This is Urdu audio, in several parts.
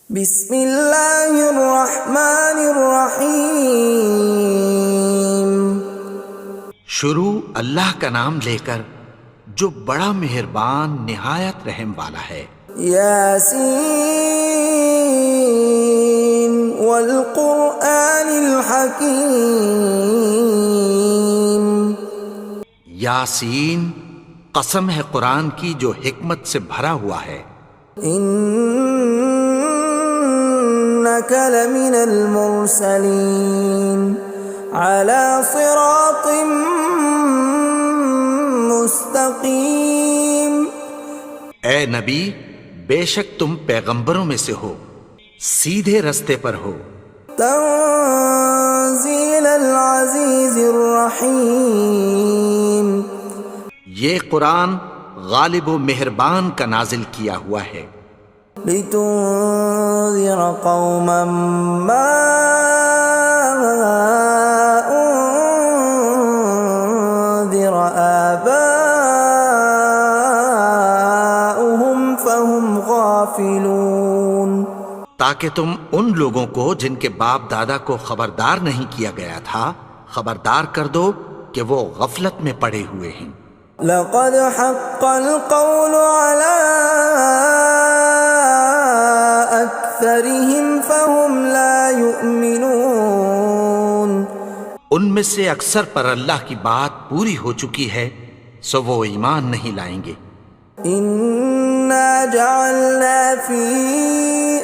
بسم اللہ الرحمن الرحیم۔ شروع اللہ کا نام لے کر جو بڑا مہربان نہایت رحم والا ہے۔ یاسین والقرآن الحکیم۔ یاسین، قسم ہے قرآن کی جو حکمت سے بھرا ہوا ہے۔ انک لمن المرسلین علی صراط مستقیم۔ اے نبی، بے شک تم پیغمبروں میں سے ہو، سیدھے رستے پر ہو۔ تنزیل العزیز الرحیم۔ یہ قرآن غالب و مہربان کا نازل کیا ہوا ہے۔ لتنذر قوما ما انذر آباؤهم فهم غافلون۔ تاکہ تم ان لوگوں کو جن کے باپ دادا کو خبردار نہیں کیا گیا تھا خبردار کر دو کہ وہ غفلت میں پڑے ہوئے ہیں۔ لقد حق القول على أكثرهم فهم لا يؤمنون۔ ان میں سے اکثر پر اللہ کی بات پوری ہو چکی ہے سو وہ ایمان نہیں لائیں گے۔ إنا جعلنا في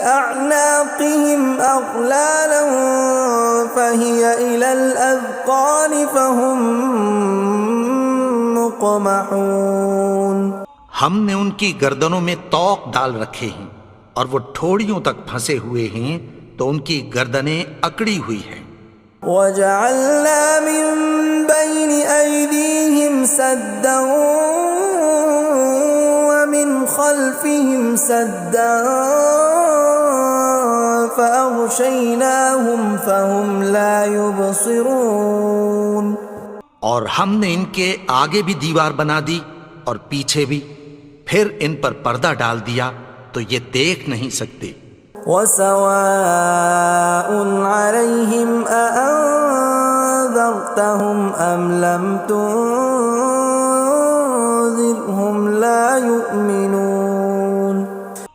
أعناقهم أغلالا فهي إلى الأذقان فهم مقمحون۔ ہم نے ان کی گردنوں میں طوق ڈال رکھے ہیں اور وہ ٹھوڑیوں تک پھنسے ہوئے ہیں تو ان کی گردنیں اکڑی ہوئی ہیں۔ وَجَعَلْنَا مِن بَيْنِ أَيْدِيهِمْ سَدًّا وَمِنْ خَلْفِهِمْ سَدًّا فَأَغْشَيْنَاهُمْ فَهُمْ لَا يُبْصِرُونَ۔ اور ہم نے ان کے آگے بھی دیوار بنا دی اور پیچھے بھی، پھر ان پر پردہ ڈال دیا تو یہ دیکھ نہیں سکتے۔ وَسَوَاءٌ عَلَيْهِمْ أَأَنذَرْتَهُمْ أَمْ لَمْ تُنذِرْهُمْ لَا يُؤْمِنُونَ۔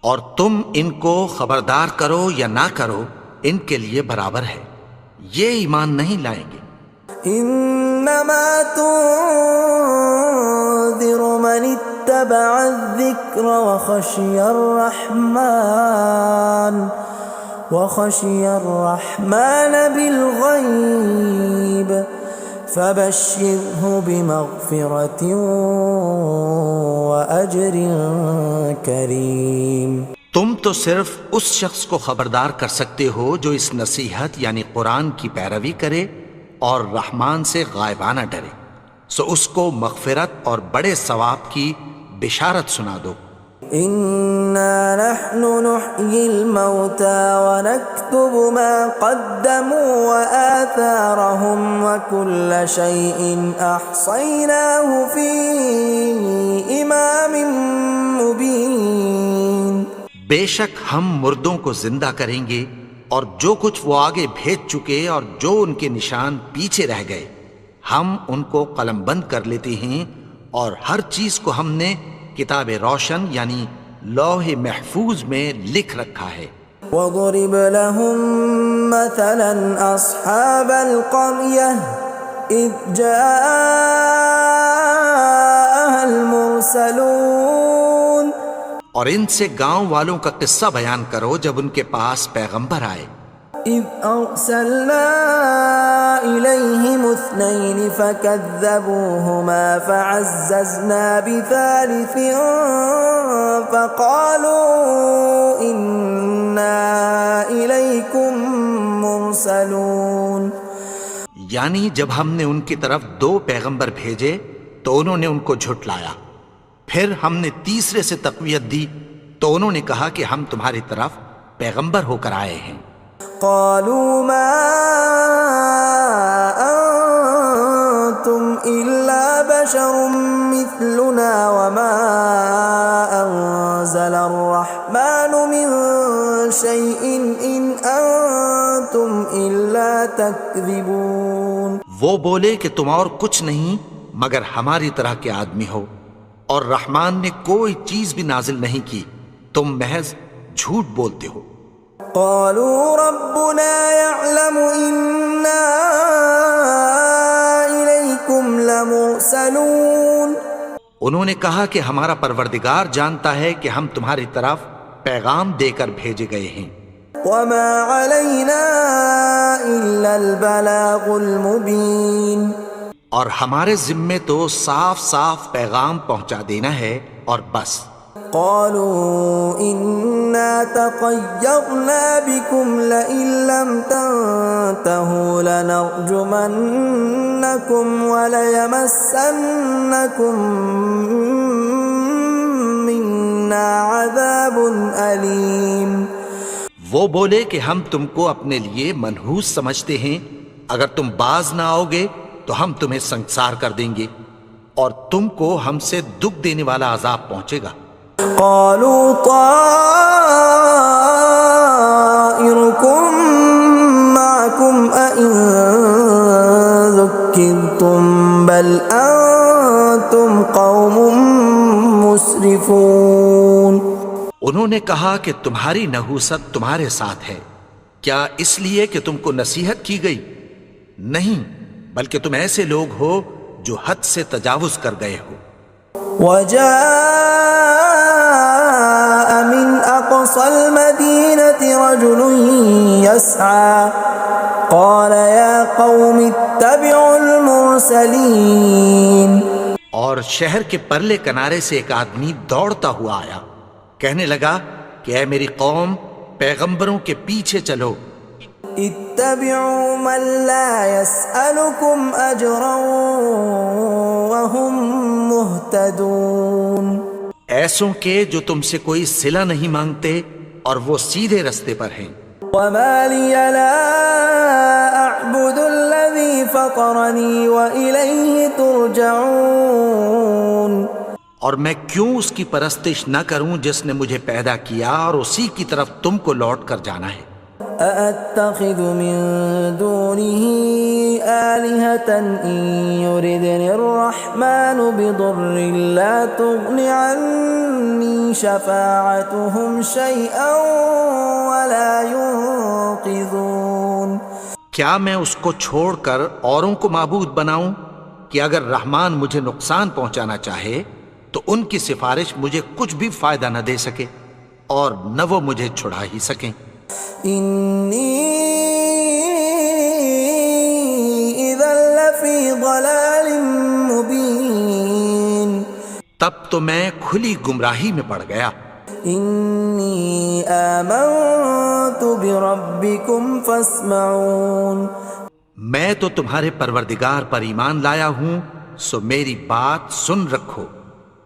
اور تم ان کو خبردار کرو یا نہ کرو ان کے لیے برابر ہے، یہ ایمان نہیں لائیں گے۔ انما تنذر من اتبع الذکر وخشی الرحمن بالغیب فبشرہ بمغفرۃ واجر کریم۔ تم تو صرف اس شخص کو خبردار کر سکتے ہو جو اس نصیحت یعنی قرآن کی پیروی کرے اور رحمان سے غائبانہ ڈرے، سو اس کو مغفرت اور بڑے ثواب کی بشارت سنا دو۔ اِنَّا نَحْنُ نُحْيِي الْمَوْتَى وَنَكْتُبُ مَا قَدَّمُوا وَآثَارَهُمْ وَكُلَّ شَيْءٍ أَحْصَيْنَاهُ فِي إِمَامٍ مُبِينٍ۔ بے شک ہم مردوں کو زندہ کریں گے اور جو کچھ وہ آگے بھیج چکے اور جو ان کے نشان پیچھے رہ گئے ہم ان کو قلم بند کر لیتے ہیں، اور ہر چیز کو ہم نے کتاب روشن یعنی لوح محفوظ میں لکھ رکھا ہے۔ وَضُرِبْ لَهُم مَّثَلًا أَصْحَابَ الْقَرْيَةِ إِذْ جَاءَهَا الْمُرْسَلُونَ۔ اور ان سے گاؤں والوں کا قصہ بیان کرو جب ان کے پاس پیغمبر آئے۔ إِذْ أَرْسَلْنَا إِلَيْهِمُ اثْنَيْنِ فَكَذَّبُوهُمَا فَعَزَّزْنَا بِثَالِثٍ فَقَالُوا إِنَّا إِلَيْكُمْ مُرْسَلُونَ۔ یعنی جب ہم نے ان کی طرف دو پیغمبر بھیجے تو انہوں نے ان کو جھٹلایا، پھر ہم نے تیسرے سے تقویت دی تو انہوں نے کہا کہ ہم تمہاری طرف پیغمبر ہو کر آئے ہیں۔ قالوا ما انتم الا بشر مثلنا وما انزل الرحمن من شيء إن أنتم إلا تكذبون. وہ بولے کہ تم اور کچھ نہیں مگر ہماری طرح کے آدمی ہو، اور رحمان نے کوئی چیز بھی نازل نہیں کی، تم محض جھوٹ بولتے ہو. قالوا ربنا يعلم إنا إليكم لمرسلون. انہوں نے کہا کہ ہمارا پروردگار جانتا ہے کہ ہم تمہاری طرف پیغام دے کر بھیجے گئے ہیں. وما علينا إلا البلاغ المبين. اور ہمارے ذمے تو صاف صاف پیغام پہنچا دینا ہے اور بس. قالوا إنا تطيرنا بكم لئن لم تنتهوا لنرجمنكم وليمسنكم منا عذاب أليم. وہ بولے کہ ہم تم کو اپنے لیے منحوس سمجھتے ہیں، اگر تم باز نہ آؤ گے تو ہم تمہیں سنسار کر دیں گے اور تم کو ہم سے دکھ دینے والا عذاب پہنچے گا. قالوا طائركم معكم أئن ذكرتم بل أنتم قوم مسرفون. انہوں نے کہا کہ تمہاری نحوست تمہارے ساتھ ہے، کیا اس لیے کہ تم کو نصیحت کی گئی؟ نہیں، بلکہ تم ایسے لوگ ہو جو حد سے تجاوز کر گئے ہو. وجاء من أقصى المدينة رجل يسعى قال يا قوم اتبعوا المرسلين. اور شہر کے پرلے کنارے سے ایک آدمی دوڑتا ہوا آیا، کہنے لگا کہ اے میری قوم، پیغمبروں کے پیچھے چلو. اتبعوا من لا يسألكم أجرا وهم مهتدون. ایسوں کے جو تم سے کوئی صلہ نہیں مانگتے اور وہ سیدھے رستے پر ہیں. وما لي لا أعبد الذي فطرني وإليه ترجعون. اور میں کیوں اس کی پرستش نہ کروں جس نے مجھے پیدا کیا اور اسی کی طرف تم کو لوٹ کر جانا ہے. أأتخذ من دونه آلهة إن يردني الرحمن بضر لا تغن عني شفاعتهم شيئا ولا ينقذون. کیا میں اس کو چھوڑ کر اوروں کو معبود بناؤں کہ اگر رحمان مجھے نقصان پہنچانا چاہے تو ان کی سفارش مجھے کچھ بھی فائدہ نہ دے سکے اور نہ وہ مجھے چھڑا ہی سکیں. إني إذا لفي ضلال مبين. تب تو میں کھلی گمراہی میں پڑ گیا. إني آمنت بربكم فاسمعون. میں تو تمہارے پروردگار پر ایمان لایا ہوں، سو میری بات سن رکھو.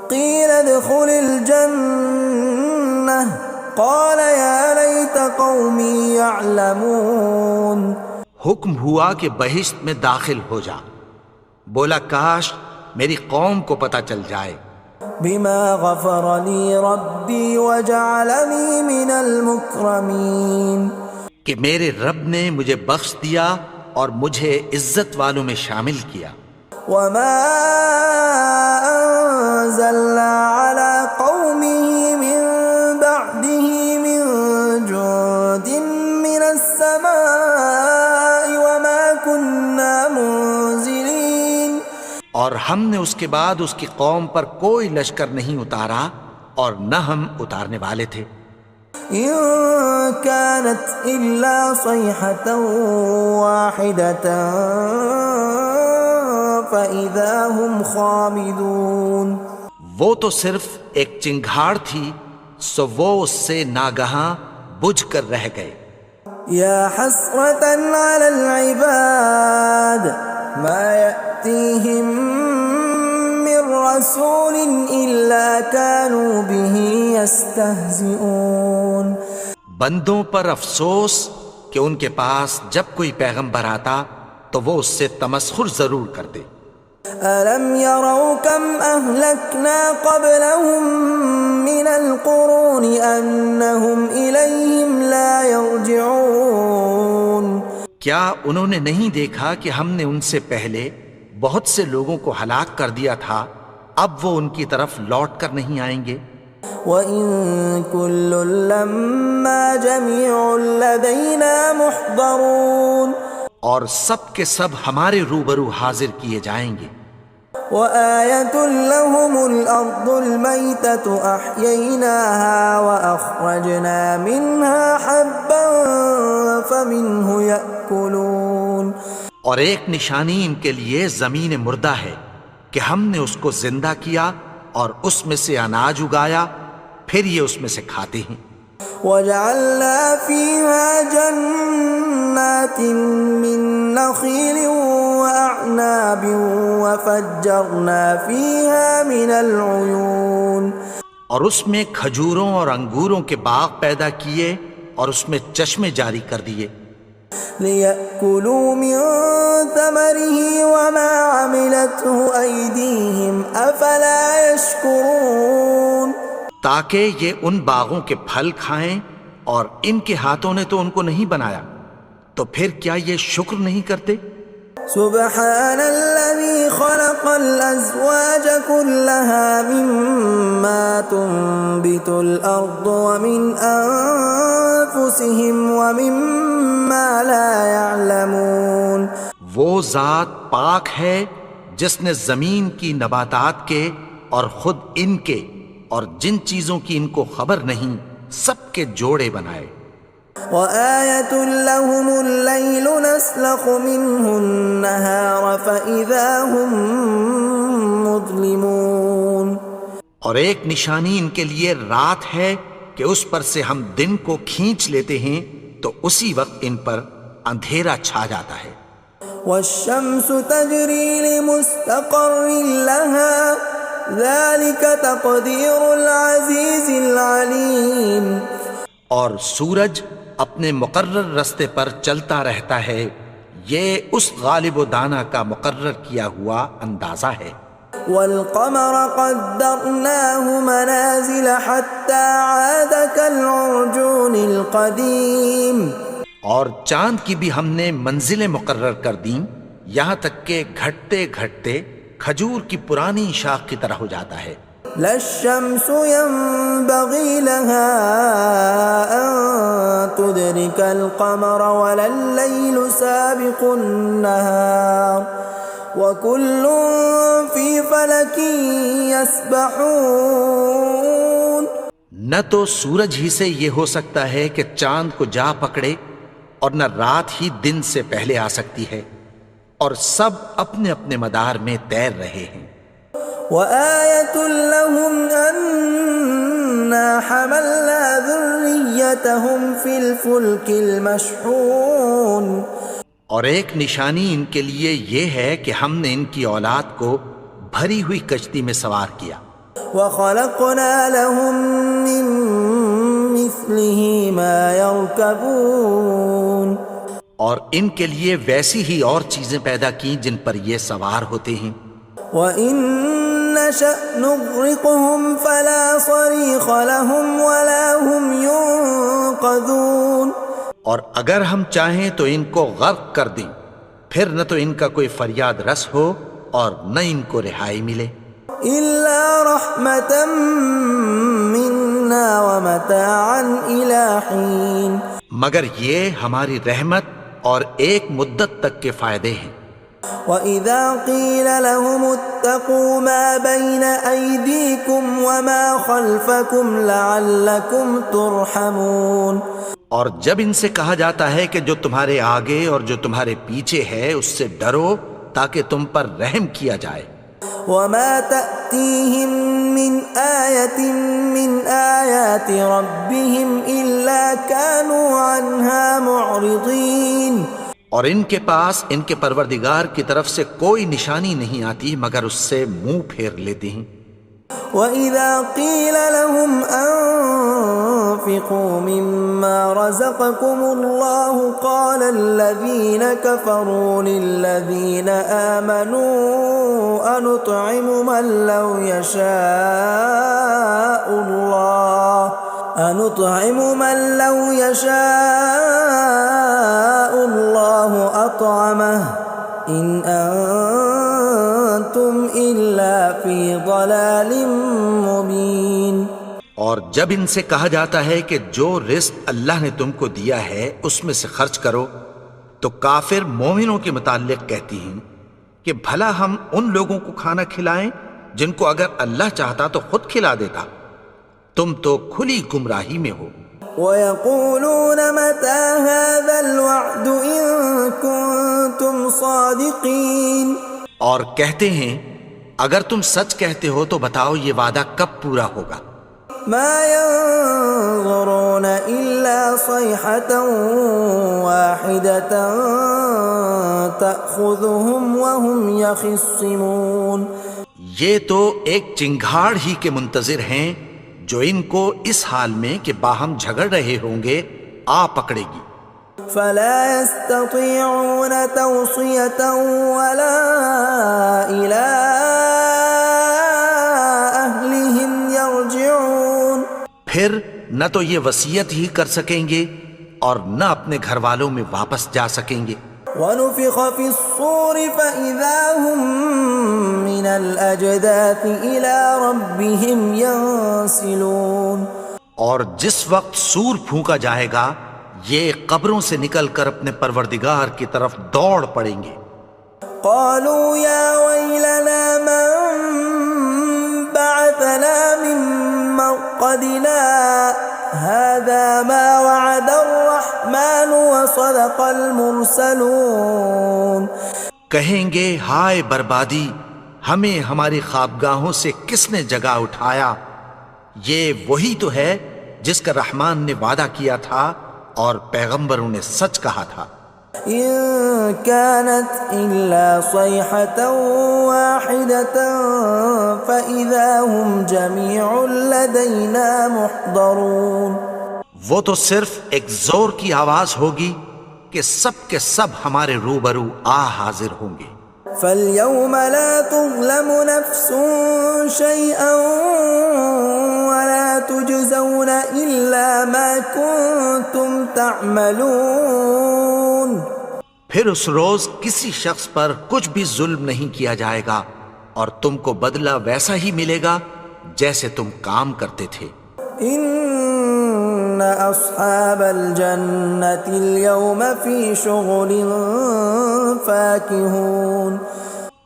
قيل ادخل الجنة قال يا ليت قومي يعلمون. حکم ہوا کہ بہشت میں داخل ہو جا. بولا کاش میری قوم کو پتہ چل جائے. بما غفر لي ربي وجعلني من المكرمين. کہ میرے رب نے مجھے بخش دیا اور مجھے عزت والوں میں شامل کیا. وما أنزلنا على قومه من بعده من جند من السماء وما كنا منزلين. اور ہم نے اس کے بعد اس کی قوم پر کوئی لشکر نہیں اتارا اور نہ ہم اتارنے والے تھے. إن كانت إلا صيحة واحدة فإذا هم خامدون. وہ تو صرف ایک چنگھاڑ تھی، سو وہ اس سے ناگہاں بجھ کر رہ گئے. يا حسرة على العباد ما يأتيهم من رسول إلا كانوا به يستهزئون. بندوں پر افسوس کہ ان کے پاس جب کوئی پیغمبر آتا تو وہ اس سے تمسخر ضرور کرتے. ألم يروا كم أهلكنا قبلهم من القرون أنهم إليهم لا يرجعون کیا انہوں نے نہیں دیکھا کہ ہم نے ان سے پہلے بہت سے لوگوں کو ہلاک کر دیا تھا، اب وہ ان کی طرف لوٹ کر نہیں آئیں گے؟ وَإِن كُلٌّ لَّمَّا جَمِيعٌ لَّدَيْنَا مُحْضَرُونَ اور سب کے سب ہمارے روبرو حاضر کیے جائیں گے۔ وَآيَةٌ لَّهُمُ الْأَرْضُ الْمَيْتَةُ أَحْيَيْنَاهَا وَأَخْرَجْنَا مِنْهَا حَبًّا فَمِنْهُ يَأْكُلُونَ اور ایک نشانی ان کے لیے زمین مردہ ہے کہ ہم نے اس کو زندہ کیا اور اس میں سے اناج اگایا، پھر یہ اس میں سے کھاتے ہیں۔ وَجَعَلْنَا فِيهَا جَنَّاتٍ مِّن نَّخِيلٍ وَأَعْنَابٍ وَفَجَّرْنَا فِيهَا مِنَ الْعُيُونِ اور اس میں کھجوروں اور انگوروں کے باغ پیدا کیے اور اس میں چشمے جاری کر دیے، لِيَأْكُلُوا مِن ثَمَرِهِ وَمَا عَمِلَتْهُ أَيْدِيهِمْ أَفَلَا يَشْكُرُونَ تاکہ یہ ان باغوں کے پھل کھائیں، اور ان کے ہاتھوں نے تو ان کو نہیں بنایا، تو پھر کیا یہ شکر نہیں کرتے؟ سبحان الذي خلق الأزواج كلها مما تنبت الأرض ومن أنفسهم ومما لا يعلمون وہ ذات پاک ہے جس نے زمین کی نباتات کے اور خود ان کے اور جن چیزوں کی ان کو خبر نہیں سب کے جوڑے بنائے۔ وَآيَةٌ لَّهُمُ اللَّيْلُ نَسْلَخُ مِنْهُ النَّهَارَ فَإِذَا هُمْ مُظْلِمُونَ اور ایک نشانی ان کے لیے رات ہے کہ اس پر سے ہم دن کو کھینچ لیتے ہیں تو اسی وقت ان پر اندھیرا چھا جاتا ہے۔ وَالشَّمْسُ تَجْرِي لِمُسْتَقَرٍّ لَّهَا ذَلِكَ تَقْدِيرُ الْعَزِيزِ الْعَلِيمِ اور سورج اپنے مقرر رستے پر چلتا رہتا ہے، یہ اس غالب و دانا کا مقرر کیا ہوا اندازہ ہے۔ وَالْقَمَرَ قَدَّرْنَاهُ مَنَازِلَ حَتَّى عَادَ كَالْعُرْجُونِ الْقَدِيمِ اور چاند کی بھی ہم نے منزلیں مقرر کر دیں، یہاں تک کہ گھٹتے گھٹتے کھجور کی پرانی شاخ کی طرح ہو جاتا ہے۔ لا الشمس ينبغي لها أن تدرك القمر ولا الليل سابق النهار وكل في فلك يسبحون نہ تو سورج ہی سے یہ ہو سکتا ہے کہ چاند کو جا پکڑے، اور نہ رات ہی دن سے پہلے آ سکتی ہے، اور سب اپنے اپنے مدار میں تیر رہے ہیں۔ وَآيَةٌ لَّهُمْ أَنَّا حَمَلْنَا ذُرِّيَّتَهُمْ فِي الْفُلْكِ الْمَشْحُونِ اور ایک نشانی ان کے لیے یہ ہے کہ ہم نے ان کی اولاد کو بھری ہوئی کشتی میں سوار کیا۔ وَخَلَقْنَا لَهُم مِّن مِّثْلِهِ مَا يَرْكَبُونَ اور ان کے لیے ویسی ہی اور چیزیں پیدا کی جن پر یہ سوار ہوتے ہیں۔ وَإِن نَّشَأْ نُغْرِقْهُمْ فَلَا صَرِيخَ لَهُمْ وَلَا هُمْ يُنقَذُونَ اور اگر ہم چاہیں تو ان کو غرق کر دیں، پھر نہ تو ان کا کوئی فریاد رس ہو اور نہ ان کو رہائی ملے۔ إِلَّا رَحْمَةً مِّنَّا وَمَتَاعًا إِلَىٰ حِينٍ مگر یہ ہماری رحمت اور ایک مدت تک کے فائدے ہیں۔ وَإِذَا قِيلَ لَهُمُ اتَّقُوا مَا بَيْنَ أَيْدِيكُمْ وَمَا خَلْفَكُمْ لَعَلَّكُمْ تُرْحَمُونَ اور جب ان سے کہا جاتا ہے کہ جو تمہارے آگے اور جو تمہارے پیچھے ہے اس سے ڈرو تاکہ تم پر رحم کیا جائے۔ وَمَا تَأْتِيهِم مِّنْ آيَةٍ مِّنْ آيَاتِ رَبِّهِمْ إِلَّا كَانُوا عَنْهَا مُعْرِضِينَ اور ان کے پاس ان کے پروردگار کی طرف سے کوئی نشانی نہیں آتی مگر اس سے منہ پھیر لیتے ہیں۔ وَإِذَا قِيلَ لَهُمْ وأنفقوا مما رزقكم الله قال الذين كفروا للذين آمنوا أنطعم من لو يشاء الله أطعمه إن أنتم إلا في ضلال مبين۔ اور جب ان سے کہا جاتا ہے کہ جو رزق اللہ نے تم کو دیا ہے اس میں سے خرچ کرو، تو کافر مومنوں کے متعلق کہتی ہیں کہ بھلا ہم ان لوگوں کو کھانا کھلائیں جن کو اگر اللہ چاہتا تو خود کھلا دیتا، تم تو کھلی گمراہی میں ہو۔ وَيَقُولُونَ مَتَى هَذَا الْوَعْدُ إِن كُنتُمْ صَادِقِينَ، اور کہتے ہیں اگر تم سچ کہتے ہو تو بتاؤ یہ وعدہ کب پورا ہوگا۔ مَا يَنظُرُونَ إِلَّا صَيْحَةً وَاحِدَةً تَأْخُذُهُمْ وَهُمْ يَخِصِّمُونَ، یہ تو ایک چنگھاڑ ہی کے منتظر ہیں جو ان کو اس حال میں کہ باہم جھگڑ رہے ہوں گے آ پکڑے گی۔ فَلَا يَسْتَطِيعُونَ تَوْصِيَةً وَلَا إِلَىٰ أَهْلِهِمْ يَرْجِعُونَ، پھر نہ تو یہ وصیت ہی کر سکیں گے اور نہ اپنے گھر والوں میں واپس جا سکیں گے۔ وَنُفِخَ فِي الصُّورِ فَإِذَا هُم مِّنَ الْأَجْدَاثِ إِلَىٰ رَبِّهِمْ يَنسِلُونَ، اور جس وقت سور پھونکا جائے گا یہ قبروں سے نکل کر اپنے پروردگار کی طرف دوڑ پڑیں گے۔ قالوا يا ويلنا من بعثنا من مرقدنا هذا ما وعد الرحمن وصدق المرسلون، کہیں گے ہائے بربادی، ہمیں ہماری خوابگاہوں سے کس نے جگا اٹھایا، یہ وہی تو ہے جس کا رحمان نے وعدہ کیا تھا اور پیغمبروں نے سچ کہا تھا۔ إن كانت إلا صيحة واحدة فإذا هم جميع لدينا محضرون، وہ تو صرف ایک زور کی آواز ہوگی کہ سب کے سب ہمارے روبرو آ حاضر ہوں گے۔ فاليوم لا تظلم نفس شيئا ولا تجزون إلا ما كنتم تعملون، پھر اس روز کسی شخص پر کچھ بھی ظلم نہیں کیا جائے گا اور تم کو بدلہ ویسا ہی ملے گا جیسے تم کام کرتے تھے۔ ان اصحاب الجنة اليوم في شغل فاكهون،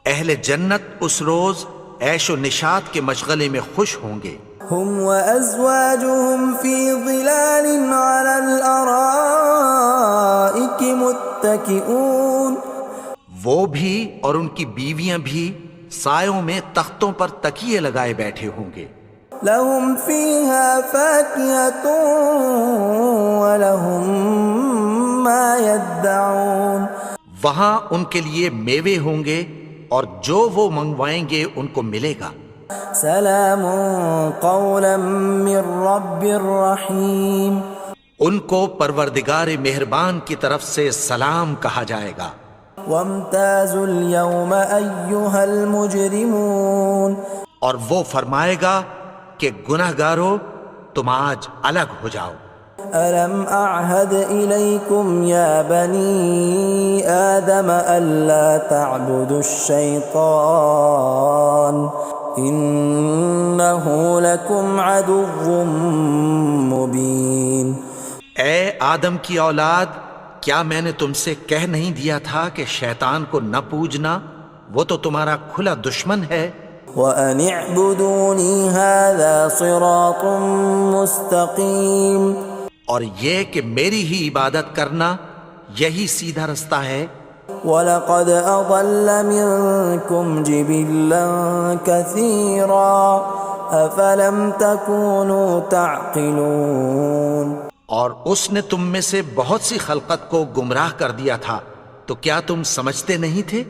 اہل جنت اس روز عیش و نشاط کے مشغلے میں خوش ہوں گے۔ هم وازواجهم في ظلال على الارائك متكئون، وہ بھی اور ان کی بیویاں بھی سایوں میں تختوں پر تکیے لگائے بیٹھے ہوں گے۔ لهم فيها فاكهة ولهم ما يدعون، وہاں ان کے لیے میوے ہوں گے اور جو وہ منگوائیں گے ان کو ملے گا۔ سلام قولا من رب رحیم، ان کو پروردگار مہربان کی طرف سے سلام کہا جائے گا۔ وامتازوا اليوم ایھا المجرمون، اور وہ فرمائے گا کہ گنہگارو تم آج الگ ہو جاؤ۔ ألم أعهد إليكم يا بني آدم ألا تعبدوا الشيطان إنه لكم عدو مبين۔ اے آدم کی اولاد، کیا میں نے تم سے کہہ نہیں دیا تھا کہ شیطان کو نہ پوجنا، وہ تو تمہارا کھلا دشمن ہے۔ وَأَنِ اعْبُدُونِي هَذَا صِرَاطٌ مُسْتَقِيمٌ، اور یہ کہ میری ہی عبادت کرنا یہی سیدھا رستہ ہے۔ وَلَقَدْ أَضَلَّ مِنْكُمْ جِبِلًّا كَثِيرًا أَفَلَمْ تَكُونُوا تَعْقِلُونَ، اور اس نے تم میں سے بہت سی خلقت کو گمراہ کر دیا تھا، تو کیا تم سمجھتے نہیں تھے؟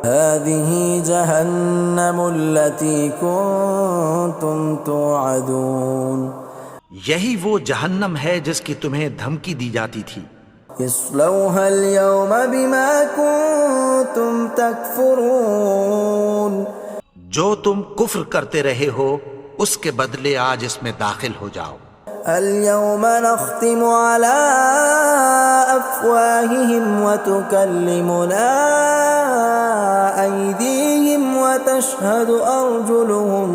هَذِهِ جَهَنَّمُ الَّتِي كُنْتُمْ تُوعَدُونَ، یہی وہ جہنم ہے جس کی تمہیں دھمکی دی جاتی تھی. اصلوها اليوم بما كنتم تكفرون. جو تم کفر کرتے رہے ہو اس کے بدلے آج اس میں داخل ہو جاؤ. اليوم نختم على أفواههم وتكلمنا أيديهم وتشهد أرجلهم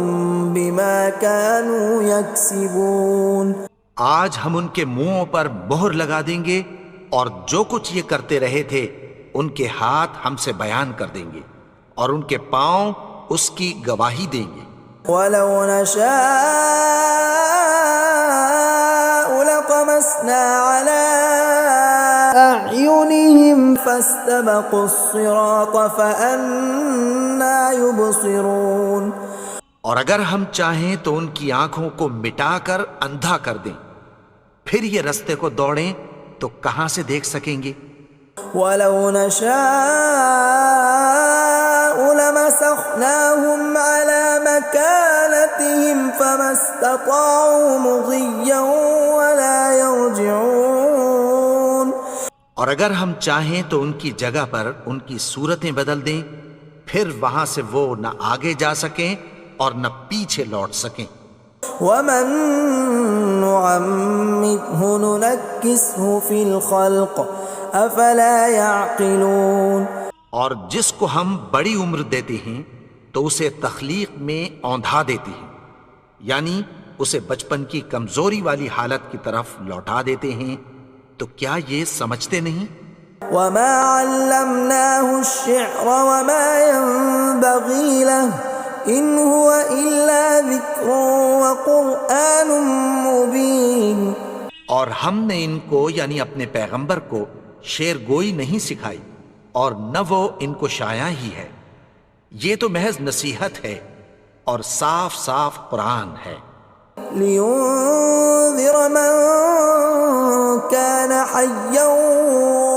بما كانوا يكسبون. آج ہم ان کے منہوں پر مہر لگا دیں گے اور جو کچھ یہ کرتے رہے تھے ان کے ہاتھ ہم سے بیان کر دیں گے اور ان کے پاؤں اس کی گواہی دیں گے. ولو نشاء لطمسنا على أعينهم فاستبقوا الصراط فأنى يبصرون. اور اگر ہم چاہیں تو ان کی آنکھوں کو مٹا کر اندھا کر دیں، پھر یہ رستے کو دوڑیں تو کہاں سے دیکھ سکیں گے. ولو نشاء لمسخناهم على مكانتهم فما استطاعوا مضيا ولا يرجعون. اور اگر ہم چاہیں تو ان کی جگہ پر ان کی صورتیں بدل دیں، پھر وہاں سے وہ نہ آگے جا سکیں اور نہ پیچھے لوٹ سکیں. ومن نعمره ننكسه في الخلق افلا يعقلون. اور جس کو ہم بڑی عمر دیتے ہیں تو اسے تخلیق میں اوندھا دیتے ہیں، یعنی اسے بچپن کی کمزوری والی حالت کی طرف لوٹا دیتے ہیں. تو کیا یہ سمجھتے نہیں؟ وما علمناه الشعر وما ينبغي له ان هو الا ذکر وقرآن مبین. اور ہم نے ان کو یعنی اپنے پیغمبر کو شعر گوئی نہیں سکھائی اور نہ وہ ان کو شایع ہی ہے، یہ تو محض نصیحت ہے اور صاف صاف قرآن ہے. لینذر من كان حیا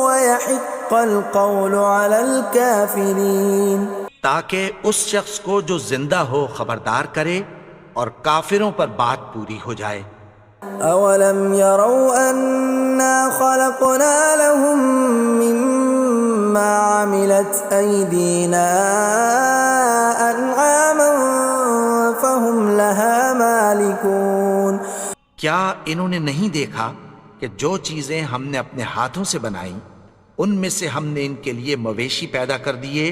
ويحق القول على الكافرین. تاکہ اس شخص کو جو زندہ ہو خبردار کرے اور کافروں پر بات پوری ہو جائے. اولم يروا انا خلقنا لهم مما عملت ايدينا انعاما فهم لها مالكون. کیا انہوں نے نہیں دیکھا کہ جو چیزیں ہم نے اپنے ہاتھوں سے بنائیں ان میں سے ہم نے ان کے لیے مویشی پیدا کر دیے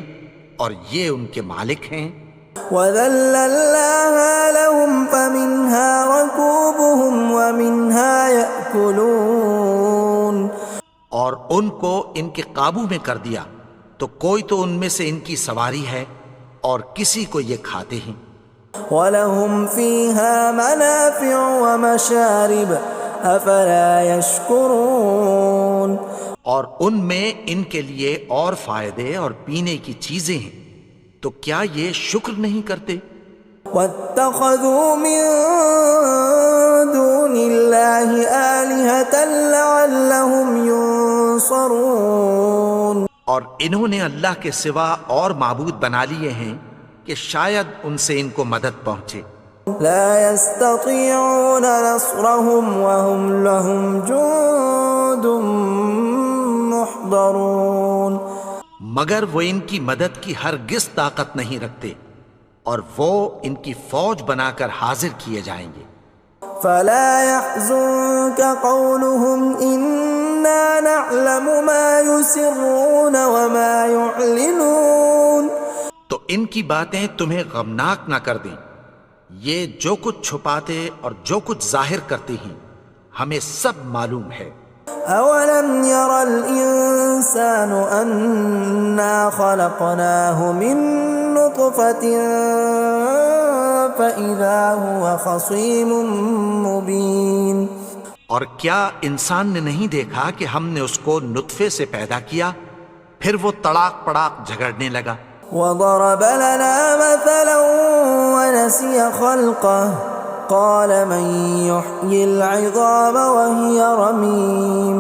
اور یہ ان کے مالک ہیں. وَذَلَّلْنَاهَا لَهُمْ فَمِنْهَا رَكُوبُهُمْ وَمِنْهَا يَأْكُلُونَ. اور ان کو ان کے قابو میں کر دیا تو کوئی تو ان میں سے ان کی سواری ہے اور کسی کو یہ کھاتے ہیں. وَلَهُمْ فِيهَا مَنَافِعُ وَمَشَارِبُ أَفَلَا يَشْكُرُونَ. اور ان میں ان کے لیے اور فائدے اور پینے کی چیزیں ہیں، تو کیا یہ شکر نہیں کرتے؟ وَاتَّخَذُوا مِن دُونِ اللَّهِ آلِهَةً لَعَلَّهُمْ يُنصَرُونَ. اور انہوں نے اللہ کے سوا اور معبود بنا لیے ہیں کہ شاید ان سے ان کو مدد پہنچے. لا يستطيعون نصرهم وهم لهم جند محضرون. مگر وہ ان کی مدد کی ہرگز طاقت نہیں رکھتے اور وہ ان کی فوج بنا کر حاضر کیے جائیں گے. فلا يحزنك قولهم إنا نعلم ما يسرون وما يعلنون. تو ان کی باتیں تمہیں غمناک نہ کر دیں، یہ جو کچھ چھپاتے اور جو کچھ ظاہر کرتے ہیں ہمیں سب معلوم ہے. اولم ير الانسان انا خلقناه من نطفة فاذا هو خصيم مبين. اور کیا انسان نے نہیں دیکھا کہ ہم نے اس کو نطفے سے پیدا کیا پھر وہ تڑاک پڑاک جھگڑنے لگا. وضرب لنا مثلا ونسي خلقه قال من يحيي العظام وهي رميم.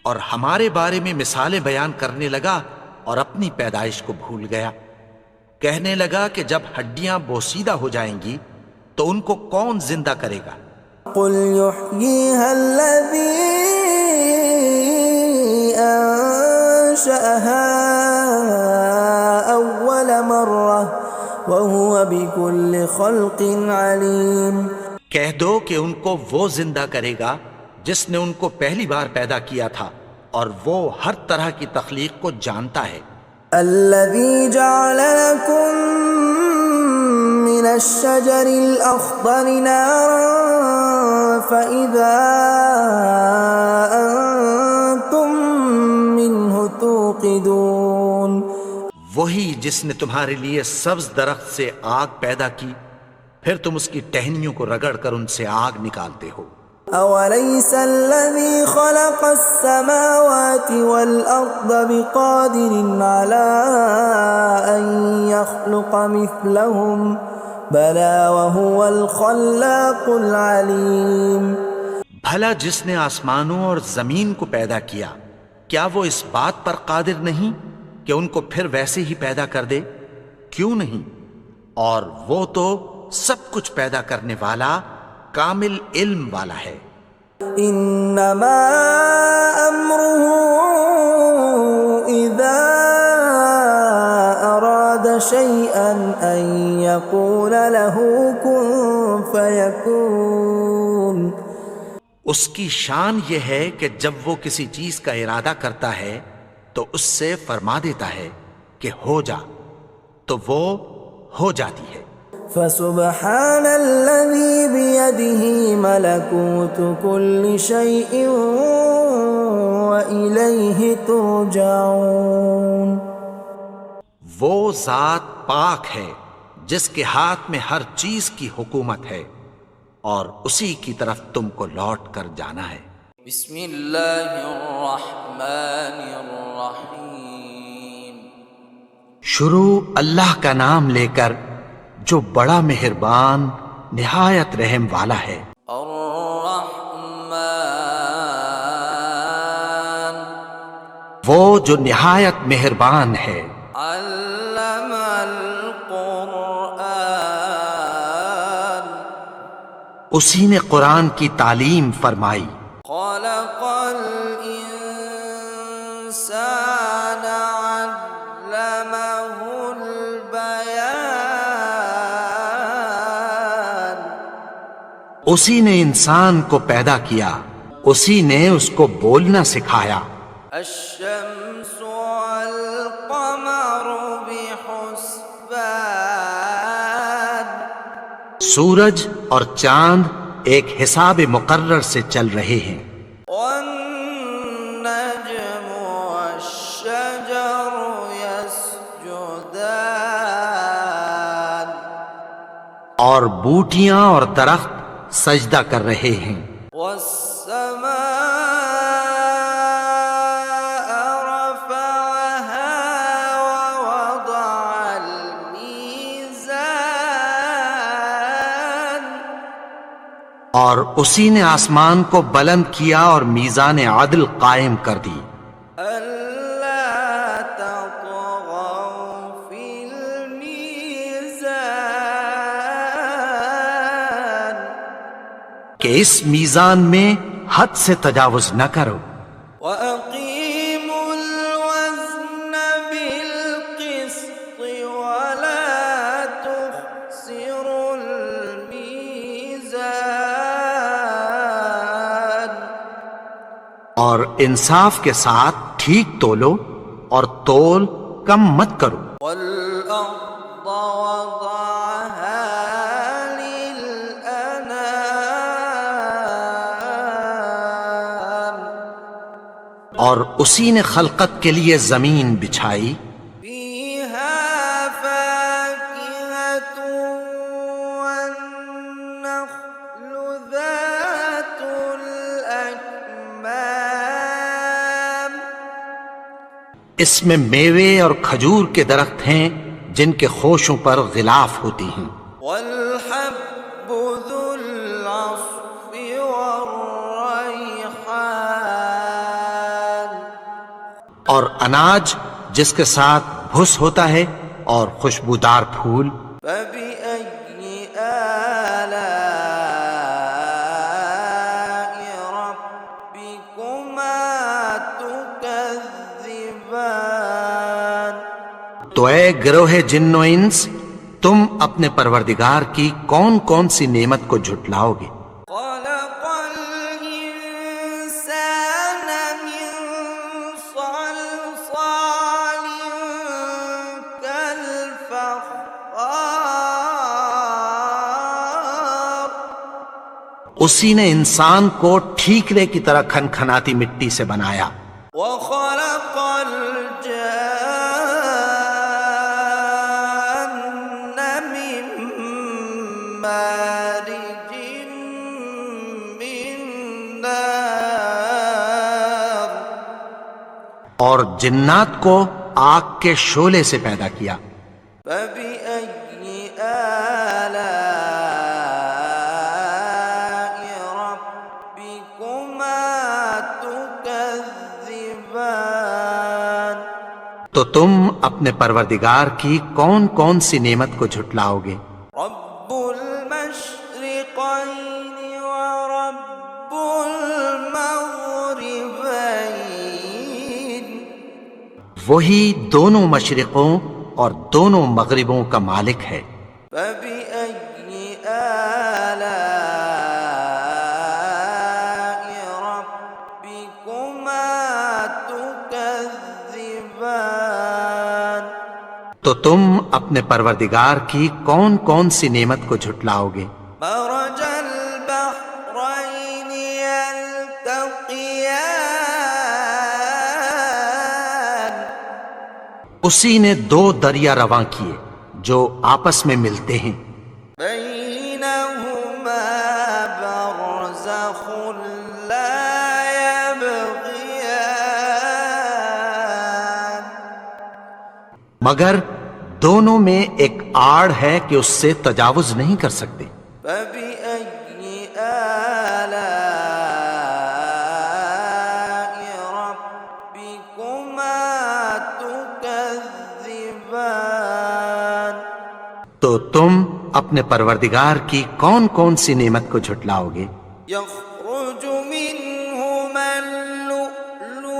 اور ہمارے بارے میں مثالیں بیان کرنے لگا اور اپنی پیدائش کو بھول گیا. کہنے لگا کہ جب ہڈیاں بوسیدہ ہو جائیں گی تو ان کو کون زندہ کرے گا قل يحييها الذي أنشأها أول مرة وهو بكل خلق عليم۔ کہہ دو کہ ان کو وہ زندہ کرے گا جس نے ان کو پہلی بار پیدا کیا تھا، اور وہ ہر طرح کی تخلیق کو جانتا ہے۔ الذي جعل لكم من الشجر الأخضر نارا فإذا أنتم منه توقدون۔ وہی جس نے تمہارے لیے سبز درخت سے آگ پیدا کی، پھر تم اس کی ٹہنیوں کو رگڑ کر ان سے آگ نکالتے ہو۔ أوليس الذي خلق السماوات والأرض بقادر على أن يخلق مثلهم بلى وهو الخلاق العليم۔ بھلا جس نے آسمانوں اور زمین کو پیدا کیا، کیا وہ اس بات پر قادر نہیں کہ ان کو پھر ویسے ہی پیدا کر دے؟ کیوں نہیں؟ اور وہ تو سب کچھ پیدا کرنے والا، کامل علم والا ہے۔ انما امره اذا اراد شيئا ان يقول له كن فيكون۔ اس کی شان یہ ہے کہ جب وہ کسی چیز کا ارادہ کرتا ہے تو اس سے فرما دیتا ہے کہ ہو جا، تو وہ ہو جاتی ہے۔ فسبحان الذي بيده ملكوت كل شيء وإليه ترجعون۔ وہ ذات پاک ہے جس کے ہاتھ میں ہر چیز کی حکومت ہے، اور اسی کی طرف تم کو لوٹ کر جانا ہے۔ بسم اللہ الرحمن الرحیم۔ شروع اللہ کا نام لے کر جو بڑا مہربان نہایت رحم والا ہے۔ الرحمن، وہ جو نہایت مہربان ہے۔ علم القرآن، اسی نے قرآن کی تعلیم فرمائی۔ خلق الانسان علمه البیان، اسی نے انسان کو پیدا کیا، اسی نے اس کو بولنا سکھایا۔ الشمس والقمر بحسبان، سورج اور چاند ایک حساب مقرر سے چل رہے ہیں۔ والنجم والشجر يسجدان، اور بوٹیاں اور درخت سجدہ کر رہے ہیں۔ والسماء رفعها ووضع الميزان، اور اسی نے آسمان کو بلند کیا اور میزان عدل قائم کر دی۔ ألا تطغوا في الميزان، کہ اس میزان میں حد سے تجاوز نہ کرو۔ وأقيموا الوزن بالقسط ولا تخسروا الميزان، اور انصاف کے ساتھ ٹھیک تولو اور تول کم مت کرو۔ والأرض وضعها للأنام، اور اسی نے خلقت کے لیے زمین بچھائی، فيها فاكهة والنخل ذات الأكمام، اس میں میوے اور کھجور کے درخت ہیں جن کے خوشوں پر غلاف ہوتی ہیں، والحب ذو العصف والريحان، اور اناج جس کے ساتھ بھس ہوتا ہے اور خوشبودار پھول۔ فبأي آلاء تو اے گروہ جن و انس، تم اپنے پروردگار کی کون کون سی نعمت کو جھٹلاؤ گے؟ خلق الإنسان من صلصال كالفخار اسی نے انسان کو ٹھیکرے کی طرح کھنکھناتی مٹی سے بنایا، وخلق الجان من مارج من نار اور جنات کو آگ کے شعلے سے پیدا کیا۔ فبأي آلاء ربكما تكذبان تو تم اپنے پروردگار کی کون کون سی نعمت کو جھٹلاؤ گے؟ رب المشرقين ورب المغربين وہی دونوں مشرقوں اور دونوں مغربوں کا مالک ہے۔ فبأي آلاء ربكما تكذبان تو تم اپنے پروردگار کی کون کون سی نعمت کو جھٹلاؤ گے؟ مرج البحرين يلتقيان اسی نے دو دریا رواں کیے جو آپس میں ملتے ہیں، بينهما برزخ لا يبغيان مگر دونوں میں ایک آڑ ہے کہ اس سے تجاوز نہیں کر سکتے۔ فبأي آلاء ربكما تكذبان تو تم اپنے پروردگار کی کون کون سی نعمت کو جھٹلاؤ گے؟ يخرج منهما اللؤلؤ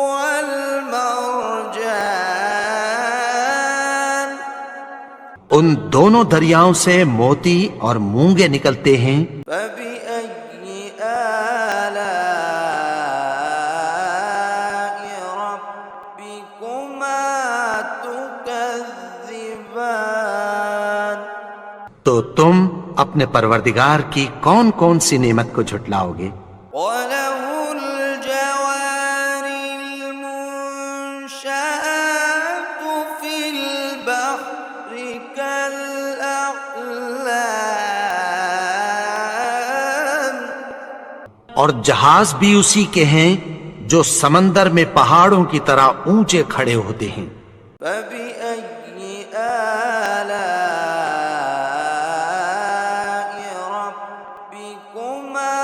والمرجان ان دونوں دریاؤں سے موتی اور مونگے نکلتے ہیں۔ فبأي آلاء ربكما تكذبان تو تم اپنے پروردگار کی کون کون سی نعمت کو جھٹلاؤ گے؟ وله الجوار المنشآت في البحر كالأعلام اور جہاز بھی اسی کے ہیں جو سمندر میں پہاڑوں کی طرح اونچے کھڑے ہوتے ہیں۔ فبأي آلاء ربكما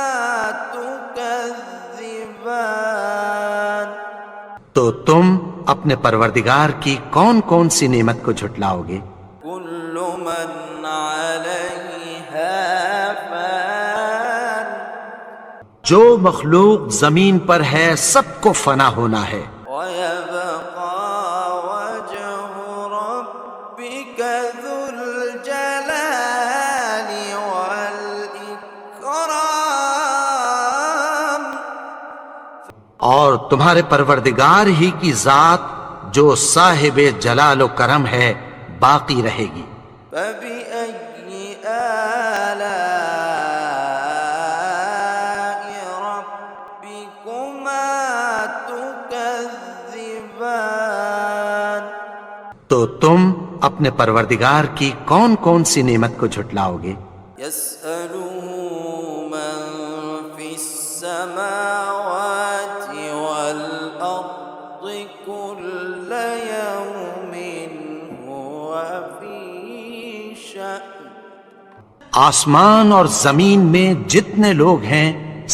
تكذبان تو تم اپنے پروردگار کی کون کون سی نعمت کو جھٹلاؤ گے؟ كل من عليها فان جو مخلوق زمین پر ہے سب کو فنا ہونا ہے، ويبقى وجه ربك ذو الجلال والإكرام اور تمہارے پروردگار ہی کی ذات جو صاحب جلال و کرم ہے باقی رہے گی۔ فبأي آلاء ربكما تكذبان تو تم اپنے پروردگار کی کون کون سی نعمت کو جھٹلاؤ گے؟ يسأله من في السماوات والأرض كل يوم هو في شأن آسمان اور زمین میں جتنے لوگ ہیں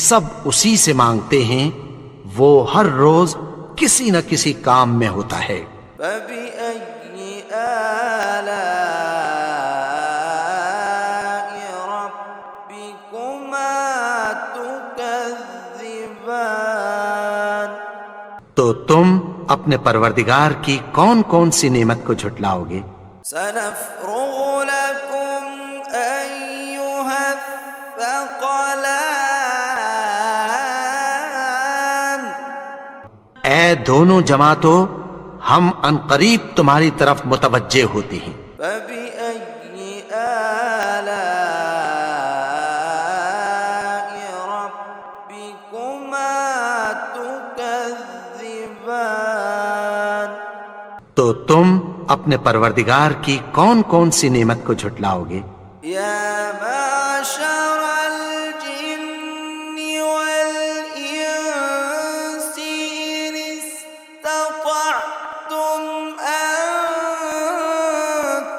سب اسی سے مانگتے ہیں، وہ ہر روز کسی نہ کسی کام میں ہوتا ہے۔ فبأي آلاء ربكما تكذبان تو تو تم اپنے پروردگار کی کون کون سی نعمت کو جھٹلاؤ گے؟ سنفرغ لكم أيها الثقلان اے دونوں جماعتوں، ہم عنقریب تمہاری طرف متوجہ ہوتے ہیں۔ فبأي آلاء ربكما تكذبان تو تم اپنے پروردگار کی کون کون سی نعمت کو جھٹلاؤ گے؟ يا معشر الجن والإنس إن استطعتم أن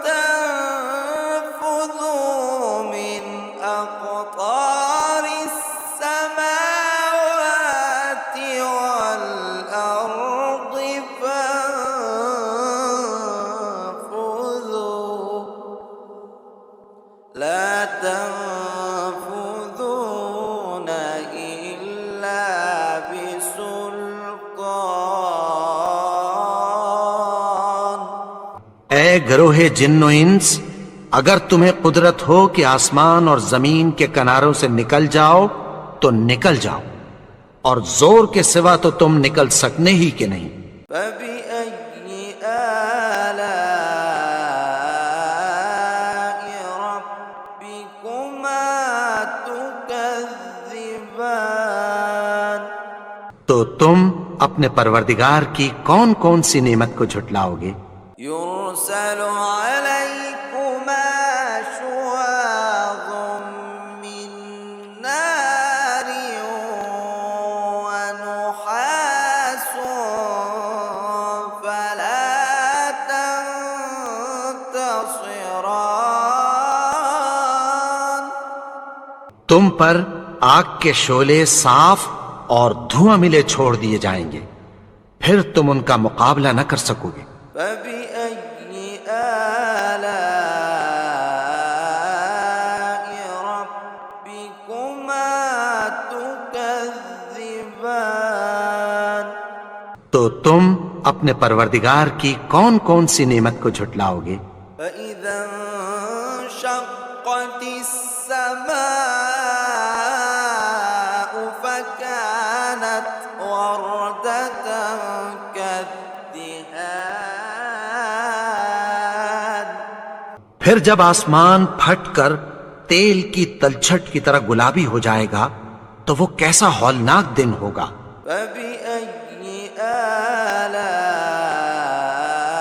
تنفذوا من أقطار السماوات والأرض فانفذوا لا تنفذون إلا بسلطان اے گروہ جن و انس، اگر تمہیں قدرت ہو کہ آسمان اور زمین کے کناروں سے نکل جاؤ تو نکل جاؤ، اور زور کے سوا تو تم نکل سکنے ہی کہ نہیں۔ فبأي آلاء ربكما تكذبان تو تم اپنے پروردگار کی کون کون سی نعمت کو جھٹلاؤ گے؟ يرسل عليكما شواظ من نار ونحاس فلا تنتصران تم پر آگ کے شعلے صاف اور دھواں ملے چھوڑ دیے جائیں گے، پھر تم ان کا مقابلہ نہ کر سکو گے۔ فبأي آلاء ربكما تكذبان تو تم اپنے پروردگار کی کون کون سی نعمت کو جھٹلاؤ گے؟ فإذا انشقت السماء فكانت وردة كالدهان پھر جب آسمان پھٹ کر تیل کی تلچھٹ کی طرح گلابی ہو جائے گا تو وہ کیسا ہولناک دن ہوگا۔ فبأي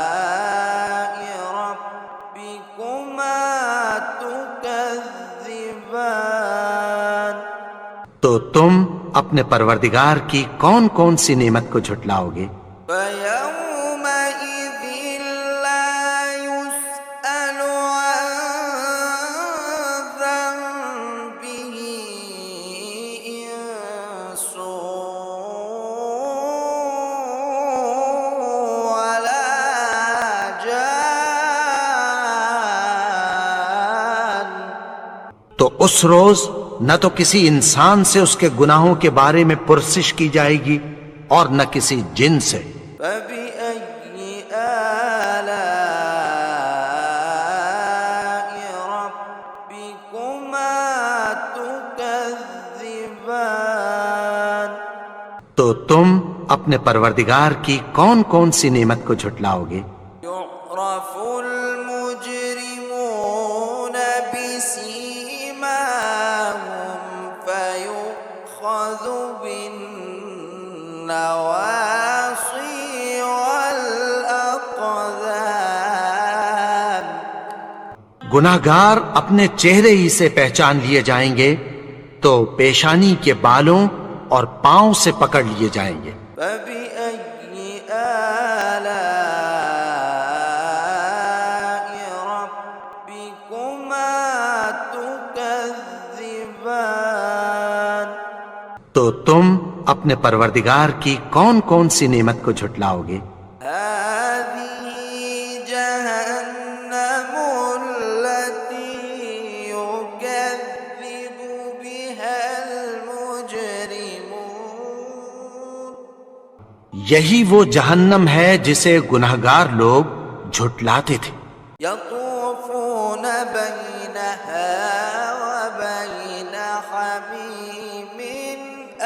آلاء ربكما تكذبان تو تم اپنے پروردگار کی کون کون سی نعمت کو جھٹلاؤ گے؟ فيومئذ لا يسأل عن ذنبه إنس ولا جان تو اس روز نہ تو کسی انسان سے اس کے گناہوں کے بارے میں پرسش کی جائے گی اور نہ کسی جن سے۔ فبأي آلاء ربكما تكذبان تو تم اپنے پروردگار کی کون کون سی نعمت کو جھٹلاؤ گے؟ يعرف المجرمون بسيماهم فيؤخذ بالنواصي والأقدام گناہگار اپنے چہرے ہی سے پہچان لیے جائیں گے تو پیشانی کے بالوں اور پاؤں سے پکڑ لیے جائیں گے۔ فبأي آلاء ربكما تكذبان تو تم اپنے پروردگار کی کون کون سی نعمت کو جھٹلاؤ گے؟ هذه جهنم التي يكذب بها المجرمون یہی وہ جہنم ہے جسے گنہگار لوگ جھٹلاتے تھے۔ يطوفون بينها وبين حميم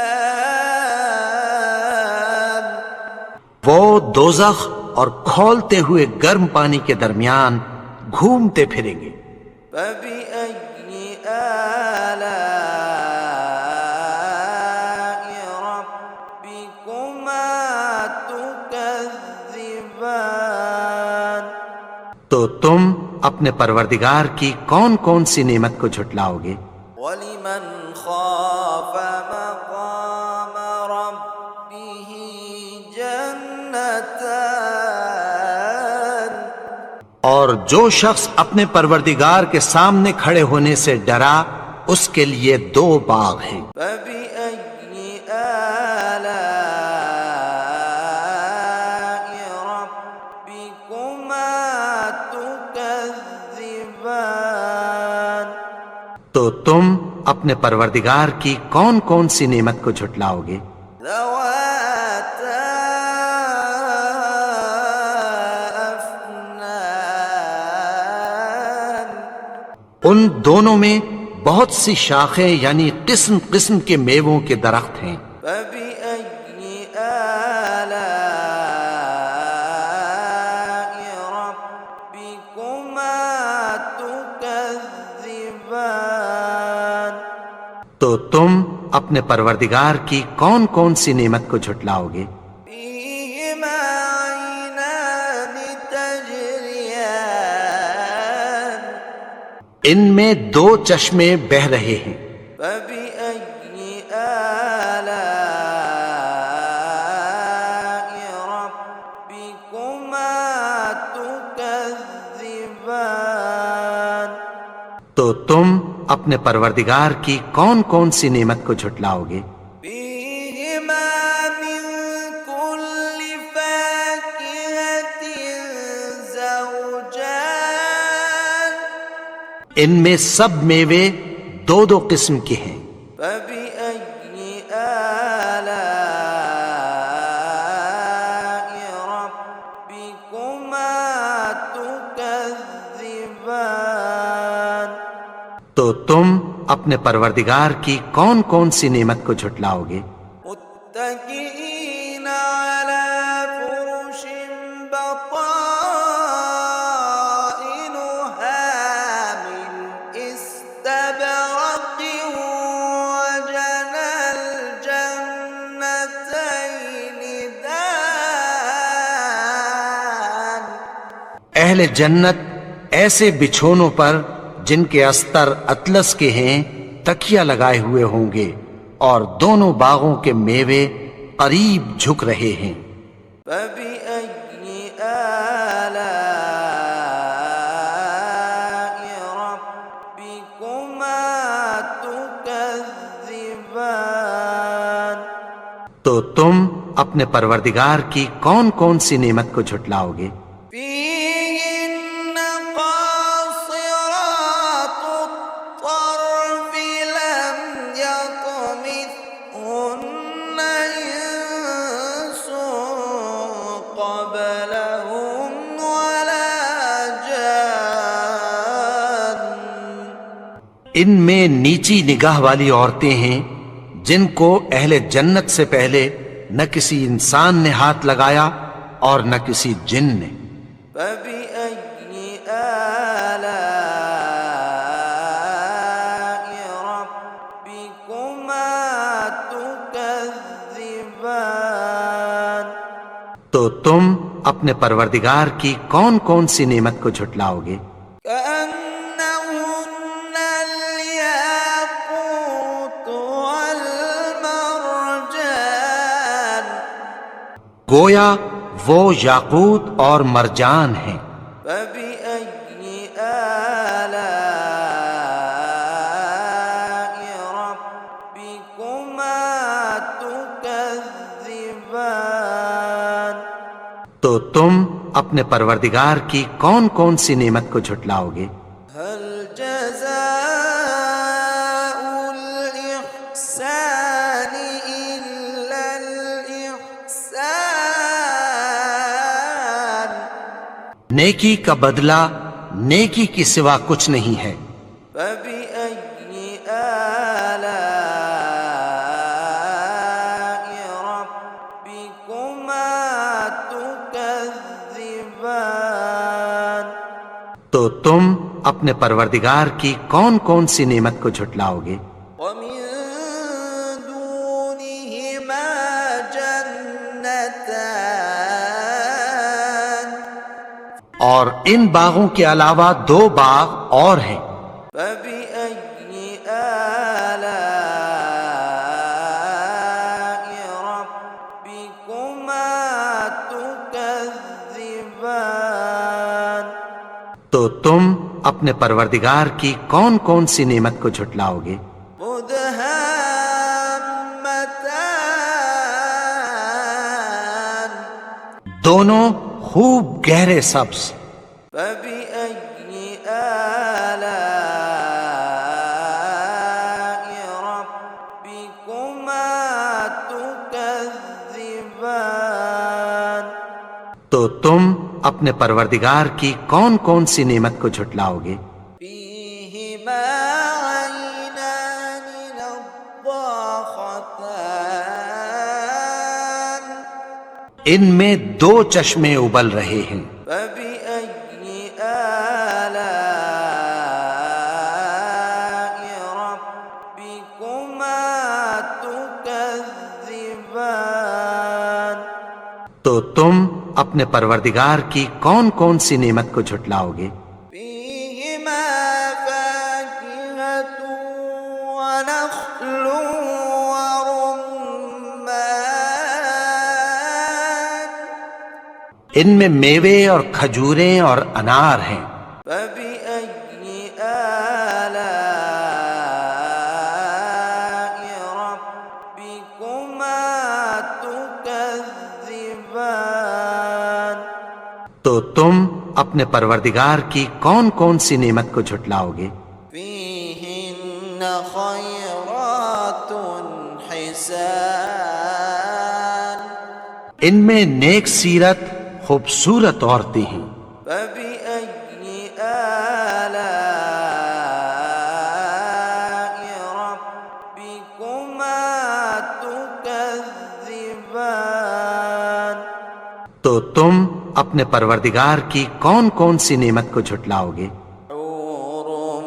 آن وہ دوزخ اور کھولتے ہوئے گرم پانی کے درمیان گھومتے پھریں گے۔ فبأي آلاء ربكما تكذبان تو تم اپنے پروردگار کی کون کون سی نعمت کو جھٹلاؤ گے؟ ولمن خاف مقام ربه جنتان اور جو شخص اپنے پروردگار کے سامنے کھڑے ہونے سے ڈرا اس کے لیے 2 باغ ہیں۔ فبأي آلاء ربكما تكذبان تو تم اپنے پروردگار کی کون کون سی نعمت کو جھٹلاؤ گے؟ ذواتا أفنان ان دونوں میں بہت سی شاخیں یعنی قسم قسم کے میووں کے درخت ہیں۔ فبأي آلاء ربكما تكذبان تو تم اپنے پروردگار کی کون کون سی نعمت کو جھٹلاؤ گے؟ فيهما عينان تجريان ان میں 2 چشمے بہہ رہے ہیں۔ فبأي آلاء ربكما تكذبان تو تم اپنے پروردگار کی کون کون سی نعمت کو جھٹلاؤ گے؟ فيهما من كل فاكهة زوجان ان میں سب میوے 2 قسم کے ہیں۔ فبأي آلاء ربكما تكذبان تو تم اپنے پروردگار کی کون کون سی نعمت کو جھٹلاؤ گے؟ متكئين على فرش بطائنها من استبرق وجنى الجنتين دان اہل جنت ایسے بچھونوں پر جن کے استر اطلس کے ہیں تکیہ لگائے ہوئے ہوں گے اور دونوں باغوں کے میوے قریب جھک رہے ہیں۔ فبأي آلاء ربكما تكذبان تو تم اپنے پروردگار کی کون کون سی نعمت کو جھٹلاؤ گے؟ فيهن قاصرات الطرف لم يطمثهن إنس قبلهم ولا جان ان میں نیچی نگاہ والی عورتیں ہیں جن کو اہل جنت سے پہلے نہ کسی انسان نے ہاتھ لگایا اور نہ کسی جن نے۔ فبأي آلاء ربكما تكذبان تو تم اپنے پروردگار کی کون کون سی نعمت کو جھٹلاؤ گے؟ كأنهن الياقوت والمرجان گویا وہ یاقوت اور مرجان ہیں۔ فبأي آلاء ربكما تكذبان تو تم اپنے پروردگار کی کون کون سی نعمت کو جھٹلاؤ گے؟ هل جزاء الإحسان إلا الإحسان نیکی کا بدلہ نیکی کی سوا کچھ نہیں ہے۔ فبأي آلاء ربكما تكذبان؟ تو تم اپنے پروردگار کی کون کون سی نعمت کو جھٹلاؤ گے؟ ومن دونهما جنتان اور ان باغوں کے علاوہ دو باغ اور ہیں۔ فبأي آلاء ربكما تكذبان؟ تو تم اپنے پروردگار کی کون کون سی نعمت کو جھٹلاؤ گے؟ مدهامتان دونوں خوب گہرے سبز۔ فبأي آلاء ربكما تكذبان؟ تو تم اپنے پروردگار کی کون کون سی نعمت کو جھٹلاؤ گے؟ فيهما عينان نضاختان ان میں دو چشمے ابل رہے ہیں۔ فبأي آلاء ربكما تكذبان؟ تو تم اپنے پروردگار کی کون کون سی نعمت کو جھٹلاؤ گے؟ فيهما فاكهة ونخل ورمان ان میں میوے اور کھجوریں اور انار ہیں۔ فبأي آلاء ربكما تكذبان؟ تو تم اپنے پروردگار کی کون کون سی نعمت کو جھٹلاؤ گے؟ فيهن خيرات حسان ان میں نیک سیرت خوبصورت عورتیں ہیں۔ فبأي آلاء ربكما تكذبان؟ تو تم اپنے پروردگار کی کون کون سی نعمت کو جھٹلاؤ گے؟ حور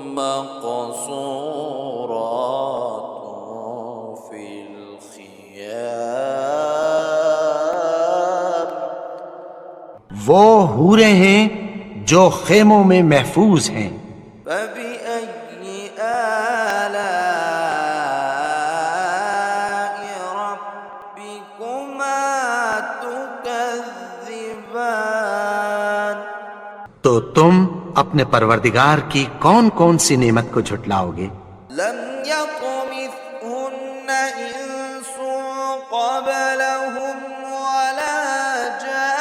مقصورات في الخيام وہ حوریں ہیں جو خیموں میں محفوظ ہیں۔ فبأي آلاء ربكما تكذبان؟ تو تم اپنے پروردگار کی کون کون سی نعمت کو جھٹلاؤ گے؟ لم يطمثهن إنس قبلهم ولا جان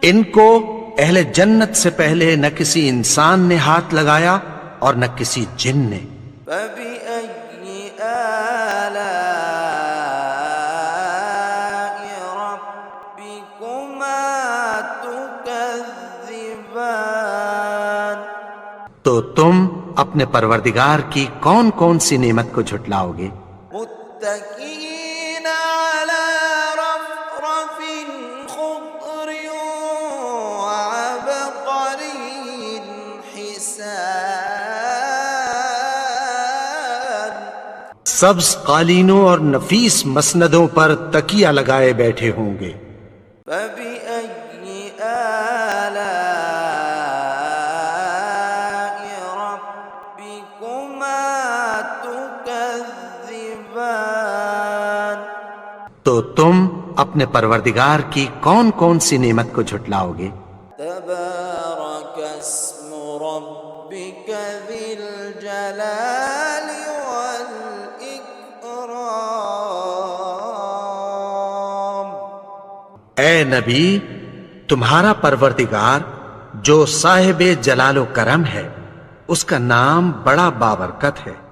ان کو اہل جنت سے پہلے نہ کسی انسان نے ہاتھ لگایا اور نہ کسی جن نے۔ فبأي آلاء ربكما تكذبان؟ تو تم اپنے پروردگار کی کون کون سی نعمت کو جھٹلاؤ گے؟ متكئين على رفرف خضر وعبقري حسان سبز قالینوں اور نفیس مسندوں پر تکیہ لگائے بیٹھے ہوں گے۔ فبأي آلاء ربكما تكذبان؟ تو تم اپنے پروردگار کی کون کون سی نعمت کو جھٹلاؤ گے؟ تبارك اسم ربك ذي الجلال والإكرام اے نبی، تمہارا پروردگار جو صاحب جلال و کرم ہے، اس کا نام بڑا بابرکت ہے۔